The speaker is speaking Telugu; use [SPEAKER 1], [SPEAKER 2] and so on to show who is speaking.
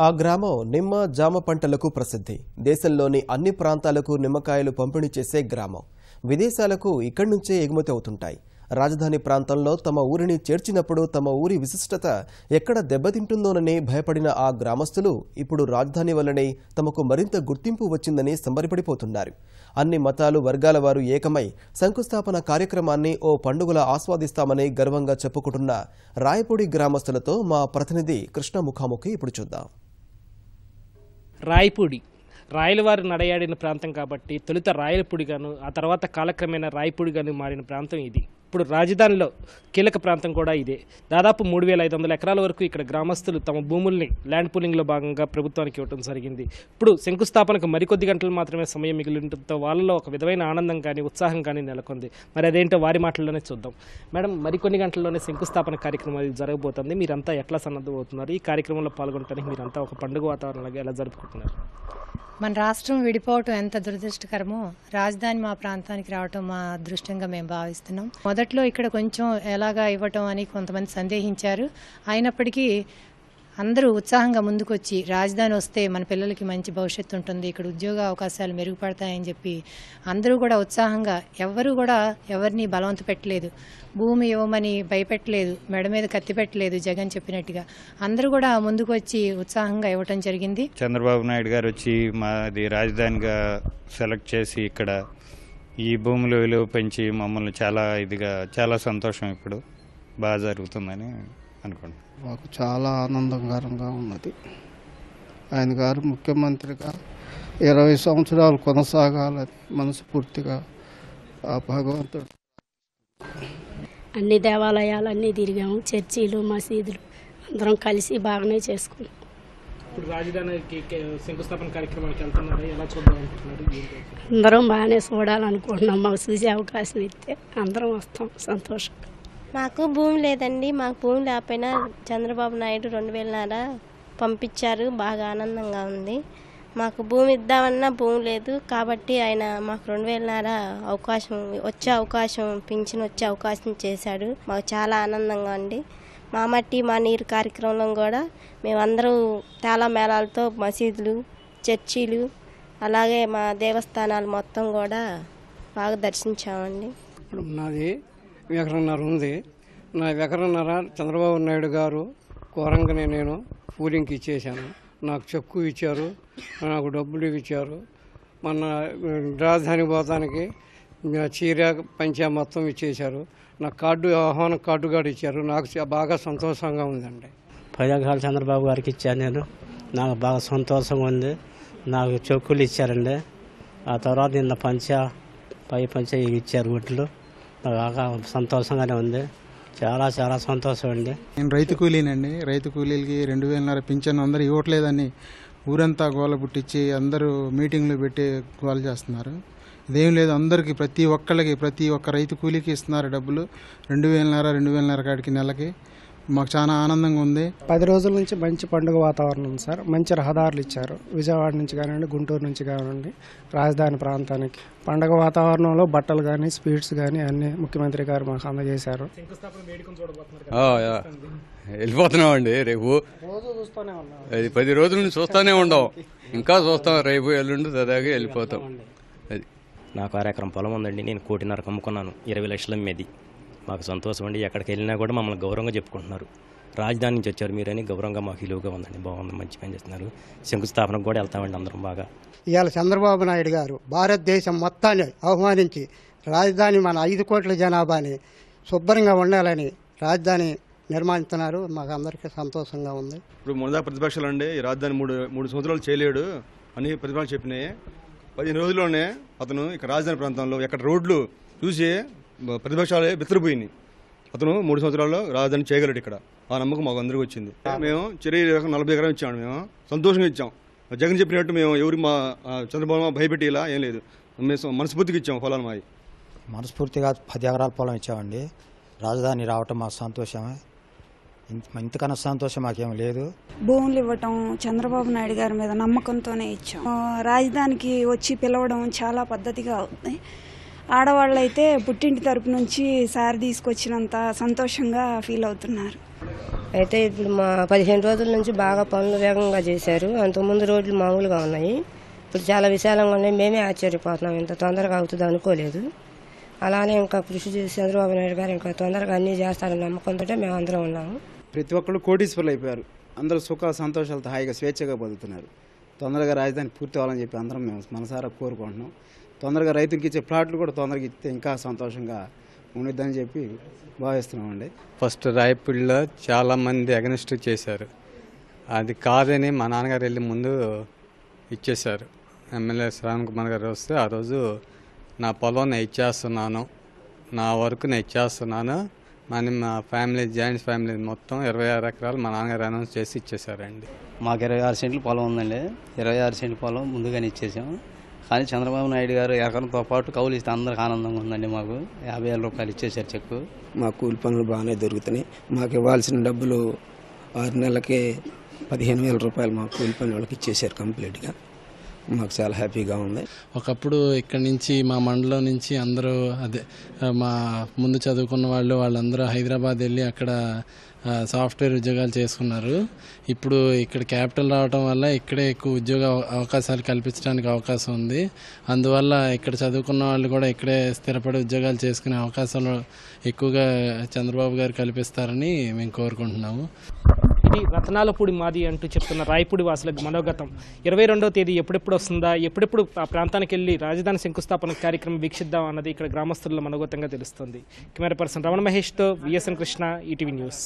[SPEAKER 1] ఆ గ్రామం నిమ్మ జామ పంటలకు ప్రసిద్ధి. దేశంలోని అన్ని ప్రాంతాలకు నిమ్మకాయలు పంపిణీ చేసే గ్రామం. విదేశాలకు ఇక్కడి నుంచే ఎగుమతి అవుతుంటాయి. రాజధాని ప్రాంతంలో తమ ఊరిని చేర్చినప్పుడు తమ ఊరి విశిష్టత ఎక్కడ దెబ్బతింటుందోనని భయపడిన ఆ గ్రామస్తులు ఇప్పుడు రాజధాని వల్లనే తమకు మరింత గుర్తింపు వచ్చిందని సంబరపడిపోతున్నారు. అన్ని మతాలు వర్గాల వారు ఏకమై శంకుస్థాపన కార్యక్రమాన్ని ఓ పండుగలా ఆస్వాదిస్తామని గర్వంగా చెప్పుకుంటున్న రాయపూడి గ్రామస్తులతో మా ప్రతినిధి కృష్ణ ముఖాముఖి ఇప్పుడు చూద్దాం.
[SPEAKER 2] రాయపూడి రాయలవారు నడయాడిన ప్రాంతం కాబట్టి తొలుత రాయలపూడిగాను ఆ తర్వాత కాలక్రమేణా రాయపూడిగాను మారిన ప్రాంతం ఇది. ఇప్పుడు రాజధానిలో కీలక ప్రాంతం కూడా ఇదే. దాదాపు 3,500 ఎకరాల వరకు ఇక్కడ గ్రామస్తులు తమ భూముల్ని ల్యాండ్ పూలింగ్లో భాగంగా ప్రభుత్వానికి ఇవ్వడం జరిగింది. ఇప్పుడు శంకుస్థాపనకు మరికొద్ది గంటలు మాత్రమే సమయం మిగిలిండటంతో వాళ్ళలో ఒక విధమైన ఆనందం కానీ ఉత్సాహం కానీ నెలకొంది. మరి అదేంటో వారి మాటల్లోనే చూద్దాం. మేడం, మరికొన్ని గంటల్లోనే శంకుస్థాపన కార్యక్రమం అది జరగబోతుంది. మీరంతా ఎట్లా సన్నద్ధమవుతున్నారు? ఈ కార్యక్రమంలో పాల్గొనడానికి మీరంతా ఒక పండుగ వాతావరణంగా ఎలా జరుపుకుంటున్నారు?
[SPEAKER 3] మన రాష్ట్రం విడిపోవటం ఎంత దురదృష్టకరమో రాజధాని మా ప్రాంతానికి రావటం మా అదృష్టంగా మేము భావిస్తున్నాం. మొదట్లో ఇక్కడ కొంచెం ఎలాగా ఇవ్వటం అని కొంతమంది సందేహించారు. అయినప్పటికీ అందరూ ఉత్సాహంగా ముందుకొచ్చి రాజధాని వస్తే మన పిల్లలకి మంచి భవిష్యత్తు ఉంటుంది, ఇక్కడ ఉద్యోగ అవకాశాలు మెరుగుపడతాయని చెప్పి అందరూ కూడా ఉత్సాహంగా, ఎవ్వరూ కూడా ఎవరిని బలవంత పెట్టలేదు, భూమి ఇవ్వమని భయపెట్టలేదు, మెడ మీద కత్తి పెట్టలేదు. జగన్ చెప్పినట్టుగా అందరూ కూడా ముందుకు వచ్చి ఉత్సాహంగా ఇవ్వటం జరిగింది.
[SPEAKER 4] చంద్రబాబు నాయుడు గారు వచ్చి మాది రాజధానిగా సెలెక్ట్ చేసి ఇక్కడ ఈ భూముల విలువ పెంచి మమ్మల్ని చాలా సంతోషం. ఇప్పుడు బాగా జరుగుతుందని అనుకుంటున్నాను.
[SPEAKER 5] మాకు చాలా ఆనందకరంగా ఉన్నది. ఆయన గారు ముఖ్యమంత్రిగా 20 సంవత్సరాలు కొనసాగాలని మనస్ఫూర్తిగా ఆ భగవంతుడు.
[SPEAKER 6] అన్ని దేవాలయాలు అన్నీ తిరిగాము, చర్చీలు మసీదులు అందరం కలిసి బాగానే చేసుకున్నాం.
[SPEAKER 2] ఇప్పుడు రాజధానికి శంకుస్థాపన కార్యక్రమానికి వెళ్తున్నారు, ఎలా చూడాలనుకుంటున్నారు?
[SPEAKER 6] అందరం బాగానే చూడాలనుకుంటున్నాం. మాకు చూసే అవకాశం ఇస్తే అందరం వస్తాం సంతోషంగా.
[SPEAKER 7] మాకు భూమి లేదండి. మాకు భూమి లేకపోయినా చంద్రబాబు నాయుడు 2,000 పంపించారు. బాగా ఆనందంగా ఉంది. మాకు భూమి ఇద్దామన్నా భూమి లేదు కాబట్టి ఆయన మాకు 2,000 అవకాశం పింఛన్ వచ్చే అవకాశం చేశాడు. మాకు చాలా ఆనందంగా ఉంది. మా మట్టి మా నీరు కార్యక్రమంలో కూడా మేమందరం చాలా మేళాలతో మసీదులు, చర్చీలు, అలాగే మా దేవస్థానాలు మొత్తం కూడా బాగా దర్శించామండి.
[SPEAKER 8] ఇప్పుడు నాది ఎకరన్నర ఉంది. నా ఎకరన్నర చంద్రబాబు నాయుడు గారు కోరంగానే నేను పూలింగ్కి ఇచ్చేసాను. నాకు చెక్కు ఇచ్చారు, నాకు డబ్బులు ఇచ్చారు. మన రాజధాని పోతానికి చీర పంచా మొత్తం ఇచ్చేశారు. నాకు ఆహ్వాన కార్డు కూడా ఇచ్చారు. నాకు బాగా సంతోషంగా ఉందండి.
[SPEAKER 9] 10 ఎకరాలు చంద్రబాబు గారికి ఇచ్చాను నేను. నాకు బాగా సంతోషంగా ఉంది. నాకు చెక్కులు ఇచ్చారండి. ఆ తర్వాత నిన్న పై పంచా ఇచ్చారు ఒట్లు. బాగా సంతోషంగానే ఉంది. చాలా సంతోషం అండి.
[SPEAKER 10] నేను రైతు కూలీనండి. రైతు కూలీలకి 2,000 పింఛన్ అందరూ ఇవ్వట్లేదని ఊరంతా గోల పుట్టించి అందరూ మీటింగ్లు పెట్టి గోల చేస్తున్నారు. ఇదేం లేదు, అందరికీ ప్రతి ఒక్క రైతు కూలీకి ఇస్తున్నారు డబ్బులు. 2,000 కాడికి నెలకి. మాకు చాలా ఆనందంగా ఉంది.
[SPEAKER 11] 10 రోజుల నుంచి మంచి పండుగ వాతావరణం ఉంది సార్. మంచి రహదారులు ఇచ్చారు. విజయవాడ నుంచి కానివ్వండి, గుంటూరు నుంచి కానివ్వండి, రాజధాని ప్రాంతానికి పండుగ వాతావరణంలో బట్టలు కానీ స్వీట్స్ కానీ అన్ని ముఖ్యమంత్రి గారు మాకు అందజేశారు.
[SPEAKER 12] వెళ్ళిపోతున్నామండి. రేపు 10 రోజుల నుంచి చూస్తూనే ఉండవు, ఇంకా చూస్తాం. రేపు ఎల్లుండి దాదాగా వెళ్ళిపోతాం. అది
[SPEAKER 13] నాకు 1 ఎకరం పొలం ఉందండి. నేను 1,50,00,000 అమ్ముకున్నాను. 20 లక్షల అమ్మేది. మాకు సంతోషం అండి. ఎక్కడికి వెళ్ళినా కూడా మమ్మల్ని గౌరవంగా చెప్పుకుంటున్నారు. రాజధాని నుంచి వచ్చారు మీరని గౌరవంగా మాకు విలువగా ఉందండి. బాగుంది, మంచి పని చేస్తున్నారు. శంకుస్థాపనకు కూడా వెళ్తామండి అందరం బాగా.
[SPEAKER 14] ఇవాళ చంద్రబాబు నాయుడు గారు భారతదేశం మొత్తాన్ని ఆహ్వానించి రాజధాని మన 5 కోట్ల జనాభాని శుభ్రంగా ఉండాలని రాజధాని నిర్మాణిస్తున్నారు. మాకు అందరికీ సంతోషంగా ఉంది.
[SPEAKER 15] ఇప్పుడు మొదటి ప్రతిపక్షాలు అండి ఈ రాజధాని 3 సంవత్సరాలు చేయలేడు అని ప్రతిపక్షాలు చెప్పినాయి. 15 రోజుల్లోనే అతను ఇక్కడ రాజధాని ప్రాంతంలో ఎక్కడ రోడ్లు చూసి ప్రతిపక్షాలే బిత్తరపోయినాయి. అతను 3 సంవత్సరాల్లో రాజధాని చేయగలడు. ఇక్కడ ఆ నమ్మకం మాకు అందరికీ వచ్చింది. మేము చెరి 40 ఎకరం ఇచ్చాము. మేము సంతోషంగా ఇచ్చాం. జగన్ చెప్పినట్టు మేము ఎవరికి మా చంద్రబాబు భయపెట్టి ఇలా ఏం లేదు. మేము మనస్ఫూర్తిగా ఇచ్చాము పొలాలు. మాది
[SPEAKER 16] మనస్ఫూర్తిగా 10 ఎకరాల పొలం ఇచ్చామండి. రాజధాని రావటం మాకు సంతోషమే. ఇంతకన్నా సంతోషం మాకేం లేదు.
[SPEAKER 17] భూములు ఇవ్వటం చంద్రబాబు నాయుడు గారి మీద నమ్మకంతోనే ఇచ్చాం. రాజధానికి వచ్చి పిలవడం చాలా పద్ధతిగా ఉంది. ఆడవాళ్ళైతే పుట్టింటి తరపు నుంచి సారి తీసుకొచ్చినంత సంతోషంగా ఫీల్ అవుతున్నారు.
[SPEAKER 18] అయితే ఇప్పుడు మా 15 రోజుల నుంచి బాగా పనులు వేగంగా చేశారు. అంతకుముందు రోడ్లు మామూలుగా ఉన్నాయి, ఇప్పుడు చాలా విశాలంగా ఉన్నాయి. మేమే ఆశ్చర్యపోతున్నాం, ఇంత తొందరగా అవుతుంది అనుకోలేదు. అలానే ఇంకా కృషి చేసి చంద్రబాబు నాయుడు గారు ఇంకా తొందరగా అన్నీ చేస్తారని నమ్మకంతో మేము అందరం ఉన్నాము.
[SPEAKER 19] ప్రతి ఒక్కళ్ళు కోటీశ్వరులు అయిపోయారు. అందరూ సుఖ సంతోషాలతో హాయిగా స్వేచ్ఛగా బతుకుతున్నారు. తొందరగా రాజధాని పూర్తి అవ్వాలని చెప్పి అందరం మేము మనసారా కోరుకుంటున్నాం. తొందరగా రైతులకు ఇచ్చే ప్లాట్లు కూడా తొందరగా ఇస్తే ఇంకా సంతోషంగా ఉండిద్దని చెప్పి భావిస్తున్నామండి.
[SPEAKER 4] ఫస్ట్ రాయపూడిలో చాలామంది అగనిస్ట్ చేశారు. అది కాదని మా నాన్నగారు వెళ్ళి ముందు ఇచ్చేశారు. ఎమ్మెల్యే శ్రావణ్ కుమార్ గారు వస్తే ఆ రోజు నా పొలం నేను ఇచ్చేస్తున్నాను, నా వరకు నేను ఇచ్చేస్తున్నాను అని మా ఫ్యామిలీ జాయింట్ ఫ్యామిలీ మొత్తం 26 ఎకరాలు మా నాన్నగారు అనౌన్స్ చేసి ఇచ్చేశారండి.
[SPEAKER 20] మాకు 26 సెంట్లు పొలం ఉందండి. 26 సెంట్ల పొలం ముందుగానే ఇచ్చేసాము. కానీ చంద్రబాబు నాయుడు గారు ఎకరంతో పాటు కౌలు ఇస్తే అందరికి ఆనందంగా ఉందండి. మాకు 50,000 రూపాయలు ఇచ్చేసారు చెక్కు.
[SPEAKER 21] మా కూలి పనులు బాగానే దొరుకుతున్నాయి. మాకు ఇవ్వాల్సిన డబ్బులు 6 నెలలకే 15,000 రూపాయలు మా కూలి పని వాళ్ళకి ఇచ్చేసారు కంప్లీట్గా. మాకు చాలా హ్యాపీగా ఉంది.
[SPEAKER 22] ఒకప్పుడు ఇక్కడి నుంచి మా మండలం నుంచి అందరూ మా ముందు చదువుకున్న వాళ్ళందరూ హైదరాబాద్ వెళ్ళి అక్కడ సాఫ్ట్వేర్ ఉద్యోగాలు చేసుకున్నారు. ఇప్పుడు ఇక్కడ క్యాపిటల్ రావడం వల్ల ఇక్కడే ఎక్కువ ఉద్యోగ అవకాశాలు కల్పించడానికి అవకాశం ఉంది. అందువల్ల ఇక్కడ చదువుకున్న వాళ్ళు కూడా ఇక్కడే స్థిరపడి ఉద్యోగాలు చేసుకునే అవకాశాలు ఎక్కువగా చంద్రబాబు గారు కల్పిస్తారని మేము కోరుకుంటున్నాము.
[SPEAKER 2] ఇది రతనాలపూడి మాది అంటూ చెప్తున్న రాయపూడి వాసులకు మనోగతం. 22వ తేదీ ఎప్పుడెప్పుడు వస్తుందా, ఎప్పుడెప్పుడు ఆ ప్రాంతానికి వెళ్ళి రాజధాని శంకుస్థాపన కార్యక్రమం వీక్షిద్దాం అన్నది ఇక్కడ గ్రామస్తుల మనోగతంగా తెలుస్తుంది. కెమెరా పర్సన్ రమణ మహేష్తో విఎస్ఎన్ కృష్ణ, ఈటీవీ న్యూస్.